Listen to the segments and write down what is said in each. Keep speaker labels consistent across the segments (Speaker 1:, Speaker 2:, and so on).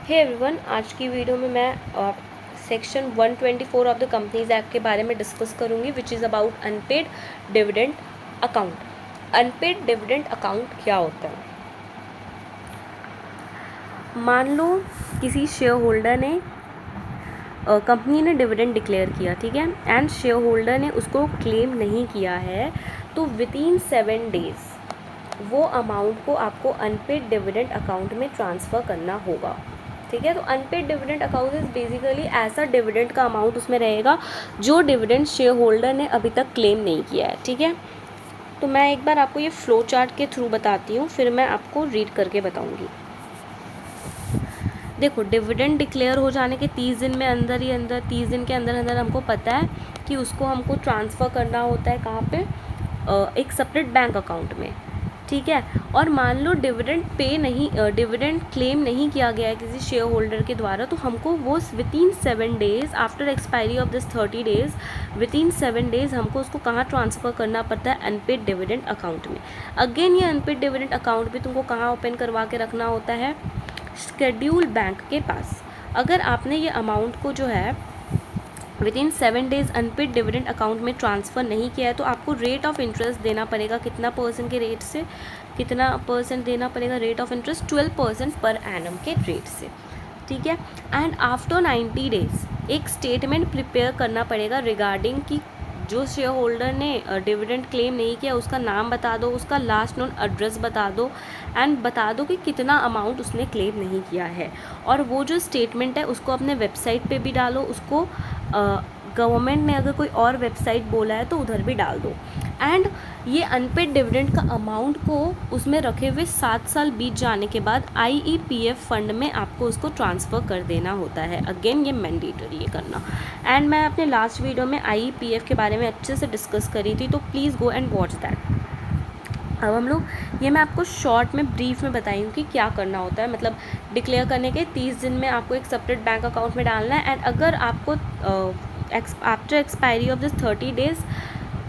Speaker 1: Hey everyone, आज की video में मैं section 124 of the companies act के बारे में डिस्कस करूंगी, which is about unpaid dividend account. Unpaid dividend account क्या होता है? मान लो किसी शेयर होल्डर ने कंपनी ने डिविडेंड डिक्लेयर किया, ठीक है, एंड शेयर होल्डर ने उसको क्लेम नहीं किया है, तो विद इन 7 डेज वो अमाउंट को आपको अनपेड डिविडेंड अकाउंट में ट्रांसफ़र करना होगा। ठीक है, तो unpaid dividend account is basically ऐसा डिविडेंड का अमाउंट उसमें रहेगा जो डिविडेंड शेयर होल्डर ने अभी तक क्लेम नहीं किया है। ठीक है, तो मैं एक बार आपको ये फ्लो चार्ट के थ्रू बताती हूँ, फिर मैं आपको रीड करके बताऊँगी। देखो, डिविडेंड डिक्लेयर हो जाने के 30 दिन में अंदर ही अंदर 30 दिन के अंदर अंदर हमको पता है कि उसको हमको ट्रांसफ़र करना होता है कहाँ पे, एक सेपरेट बैंक अकाउंट में। ठीक है, और मान लो डिविडेंड क्लेम नहीं किया गया है किसी शेयर होल्डर के द्वारा, तो हमको वो with in 7 days after expiry of this 30 days, with in 7 days हमको उसको कहाँ ट्रांसफ़र करना पड़ता है? अनपेड डिविडेंड अकाउंट में। अगेन ये अनपेड डिविडेंड अकाउंट भी तुमको कहाँ ओपन करवा के रखना होता है? शेड्यूल बैंक के पास। अगर आपने ये अमाउंट को जो है within 7 days unpaid dividend account में ट्रांसफ़र नहीं किया है, तो आपको रेट ऑफ इंटरेस्ट देना पड़ेगा। कितना परसेंट के रेट से? कितना परसेंट देना पड़ेगा rate of interest? 12% per annum के रेट से। ठीक है, एंड आफ्टर 90 डेज एक स्टेटमेंट प्रिपेयर करना पड़ेगा रिगार्डिंग कि जो शेयर होल्डर ने डिविडेंड क्लेम नहीं किया उसका नाम बता दो, उसका लास्ट नोन एड्रेस बता दो, एंड बता दो कि कितना अमाउंट उसने क्लेम नहीं किया है। और वो जो स्टेटमेंट है उसको अपने वेबसाइट पे भी डालो, उसको गवर्नमेंट ने अगर कोई और वेबसाइट बोला है तो उधर भी डाल दो। एंड ये अनपेड डिविडेंड का अमाउंट को उसमें रखे हुए 7 साल बीत जाने के बाद IEPF फंड में आपको उसको ट्रांसफ़र कर देना होता है। अगेन ये मैंडेटरी है करना। एंड मैं अपने लास्ट वीडियो में IEPF के बारे में अच्छे से डिस्कस करी थी, तो please go and watch that. अब हम लोग ये मैं आपको शॉर्ट में ब्रीफ में बताई हूँ कि क्या करना होता है। मतलब डिक्लेयर करने के 30 दिन में आपको एक सेपरेट बैंक अकाउंट में डालना है, एंड अगर आपको after expiry of this 30 days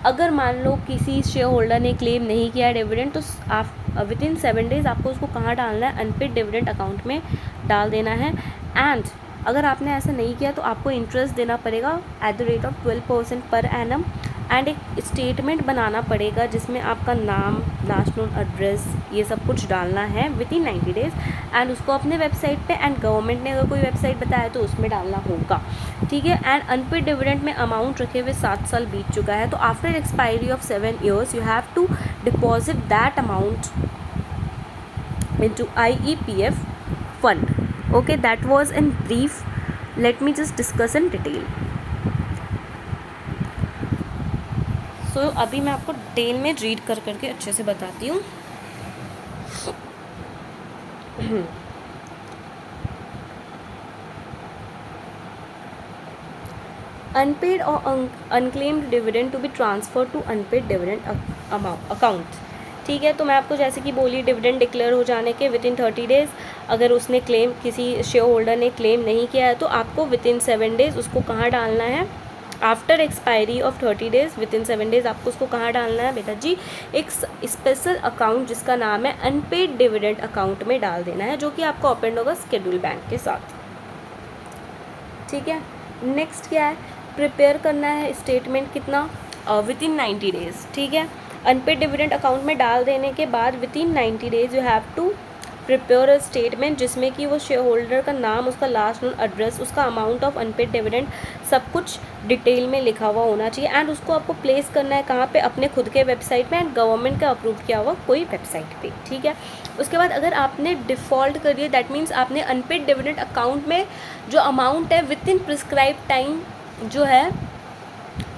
Speaker 1: अगर मान लो किसी शेयर होल्डर ने क्लेम नहीं किया डिविडेंड, तो विद इन 7 डेज़ आपको उसको कहाँ डालना है? अनपेड डिविडेंड अकाउंट में डाल देना है। एंड अगर आपने ऐसा नहीं किया तो आपको इंटरेस्ट देना पड़ेगा at the rate of 12% per annum, and एक स्टेटमेंट बनाना पड़ेगा जिसमें आपका नाम, लास्ट नोन एड्रेस, ये सब कुछ डालना है विद इन 90 डेज़, एंड उसको अपने वेबसाइट पे, एंड गवर्नमेंट ने अगर कोई वेबसाइट बताया तो उसमें डालना होगा। ठीक है, एंड अनपेड डिविडेंड में अमाउंट रखे हुए 7 साल बीत चुका है, तो after expiry of 7 years you have to deposit that amount into IEPF fund. Okay, that was in brief. Let me just discuss in detail. So अभी मैं आपको डिटेल में रीड कर करके अच्छे से बताती हूँ। अनपेड और unclaimed dividend to be transfer to unpaid dividend account. ठीक है, तो मैं आपको जैसे कि बोली, डिविडेंड डिक्लेयर हो जाने के विद इन 30 डेज़ अगर उसने क्लेम, किसी शेयर होल्डर ने क्लेम नहीं किया है, तो आपको विद इन 7 डेज़ उसको कहाँ डालना है? After expiry of 30 days with in 7 days आपको उसको कहाँ डालना है बेटा जी? एक स्पेशल अकाउंट जिसका नाम है अनपेड डिविडेंड अकाउंट में डाल देना है, जो कि आपको ओपन होगा शेड्यूल बैंक के साथ। ठीक है, नेक्स्ट क्या है? प्रिपेयर करना है स्टेटमेंट कितना? With in 90 days. ठीक है, अनपेड डिविडेंड अकाउंट में डाल देने के बाद within 90 days you have to prepare a statement जिसमें कि वो शेयर होल्डर का नाम, उसका लास्ट नोन एड्रेस, उसका अमाउंट ऑफ अनपेड डिविडेंड सब कुछ डिटेल में लिखा हुआ होना चाहिए, एंड उसको आपको प्लेस करना है कहाँ पे? अपने खुद के वेबसाइट में, एंड गवर्नमेंट का अप्रूव किया हुआ कोई वेबसाइट पे। ठीक है, उसके बाद अगर आपने डिफ़ॉल्ट कर दिया, दैट मीन्स आपने अनपेड डिविडेंड अकाउंट में जो अमाउंट है विद इन प्रिस्क्राइब टाइम जो है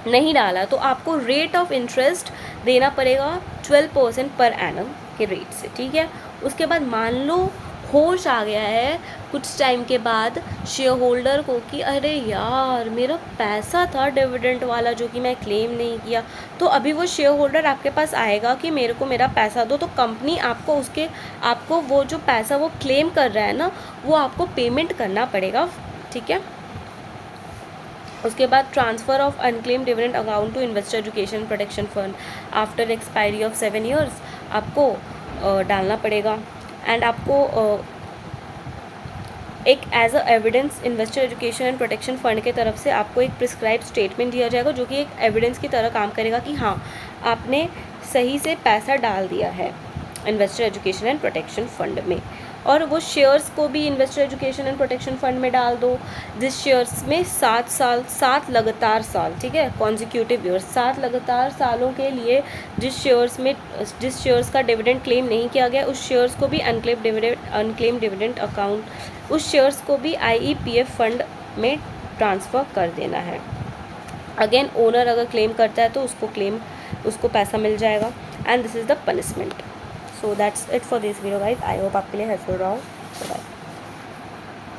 Speaker 1: नहीं डाला, तो आपको रेट ऑफ इंटरेस्ट देना पड़ेगा 12% पर एनम के रेट से। ठीक है, उसके बाद मान लो होश आ गया है कुछ टाइम के बाद शेयर होल्डर को कि अरे यार, मेरा पैसा था डिविडेंड वाला जो कि मैं क्लेम नहीं किया, तो अभी वो शेयर होल्डर आपके पास आएगा कि मेरे को मेरा पैसा दो, तो कंपनी आपको वो जो पैसा वो क्लेम कर रहा है ना, वो आपको पेमेंट करना पड़ेगा। ठीक है, उसके बाद transfer of unclaim dividend account to investor education protection fund after expiry of 7 years आपको डालना पड़ेगा, एंड आपको एक as a evidence investor education and protection fund के तरफ से आपको एक प्रिस्क्राइब स्टेटमेंट दिया जाएगा, जो कि एक एविडेंस की तरह काम करेगा कि हाँ आपने सही से पैसा डाल दिया है investor education and protection fund में। और वो शेयर्स को भी investor education and protection fund में डाल दो जिस शेयर्स में 7 लगातार साल, ठीक है, कॉन्जिक्यूटिव ईयर्स, 7 लगातार सालों के लिए जिस शेयर्स का डिविडेंड क्लेम नहीं किया गया उस शेयर्स को भी अनक्लेम डिविडेंड अकाउंट, उस शेयर्स को भी IEPF फंड में ट्रांसफ़र कर देना है। अगेन ओनर अगर क्लेम करता है तो उसको पैसा मिल जाएगा। And this is the punishment. So that's it for this video guys. I hope आपके लिए हेल्पफुल रहा हो। बाय।